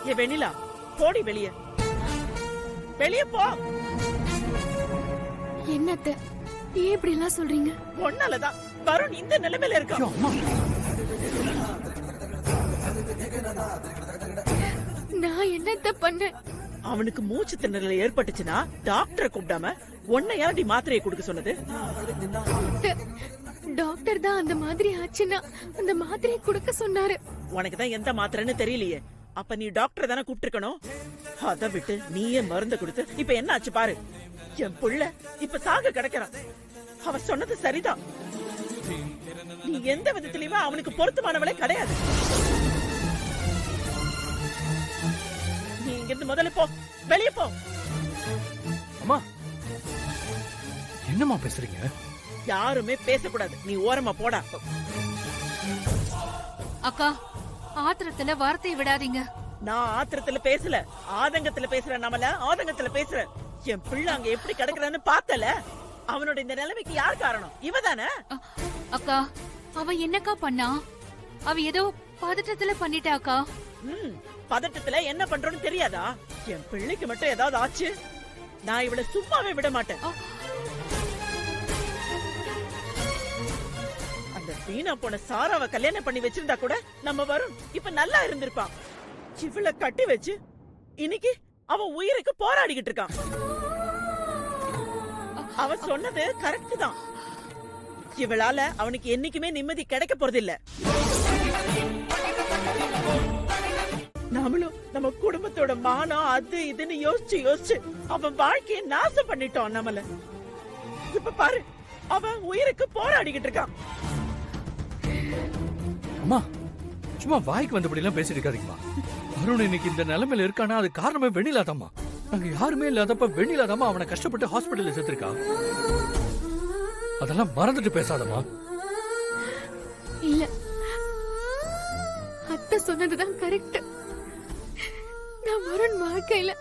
ஏ வெண்ணிலா, போடி வெளிய. வெளிய போ. என்னத்த ஏன் இப்படி எல்லாம் சொல்றீங்க? ஒன்னாலதான் வருண் இந்த நிலைமையில இருக்கான். நான் என்னத்த பண்ண? அவனுக்கு மூச்சு திணறல் ஏற்பட்டுச்சுன்னா டாக்டரை கூப்பிடாம உன்னை யாரடி மாத்திரையை கொடுக்க சொன்னது? டாக்டர் தான் அந்த மாதிரி ஆச்சுன்னா அந்த மாத்திரையை கொடுக்க சொன்னாரு. உனக்கு தான் எந்த மாத்திரைன்னு தெரியலையே. அப்ப நீ டாக்டரை தானே கூப்பிட்டுருக்கணும். அத விட்டு நீயே மருந்த கொடுத்து இப்ப என்ன ஆச்சு பாரு. என் புள்ள இப்ப சாக கிடக்கிறான். அவ சொன்னது சரிதான். நீ எந்த விதத்திலயுமே அவனுக்கு பொருத்தமானவளே கிடையாது. நீ இங்கிருந்து முதல்ல போ, வெளியே போ. அம்மா, என்னம்மா பேசுறீங்க? யாருமே பேசக்கூடாது. நீ ஓரமா போடா. அக்கா, ஆத்திரத்துல வார்த்தையை விடாதீங்க. நான் ஆத்திரத்துல பேசல, ஆதங்கத்துல பேசுறேன். நம்மள ஆதங்கத்துல பேசுறேன். என் பிள்ளை அங்க எப்படி கிடக்குறான்னு பார்த்தல. அவனோட இந்த நிலைமைக்கு யார் காரணம்? இவதானே? அக்கா, அவ என்னக்கா பண்ணா? அவ ஏதோ பதட்டத்துல பண்ணிட்டாக்கா. பதட்டத்துல என்ன பண்றோன்னு தெரியாதா? என் பிள்ளைக்கு மட்டும் ஏதாவது ஆச்சு, நான் இவளை சும்மாவே விட மாட்டேன். அந்த வீணா போன சாராவை கல்யாணம் பண்ணி வச்சிருந்தா கூட நம்ம வருண் இப்ப நல்லா இருந்திருப்பான். இவளை கட்டி வச்சு இன்னைக்கு அவன் உயிருக்கு போராடிக்கிட்டு இருக்கான். அவ சொன்னது கரெக்ட் தான். இவளால அவனுக்கு என்னைக்குமே நிம்மதி கிடைக்க போறது இல்ல. நாமளும் நம்ம குடும்பத்தோட மானம் அது இதுன்னு யோசிச்சு யோசிச்சு அவன் வாழ்க்கையை நாசம் பண்ணிட்டோம். நம்மள இப்ப பாரு, அவன் உயிருக்கு போராடிக்கிட்டு இருக்கான். அம்மா, சும்மா வாய்க்கு வந்தபடி எல்லாம் பேசிட்டு இருக்காதீங்கம்மா. அருண் இன்னைக்கு இந்த நிலைமையில இருக்கானா அது காரணமே வெண்ணிலாதாம்மா. நாங்க யாருமே இல்லாதப்ப வெண்ணிலாதாம்மா அவனை கஷ்டப்பட்டு ஹாஸ்பிட்டல்ல சேர்த்திருக்கா. அதெல்லாம் மறந்துட்டு பேசாதம்மா. இல்ல, அத்தை சொன்னதுதான் கரெக்ட். நான் வருண் வாழ்க்கையில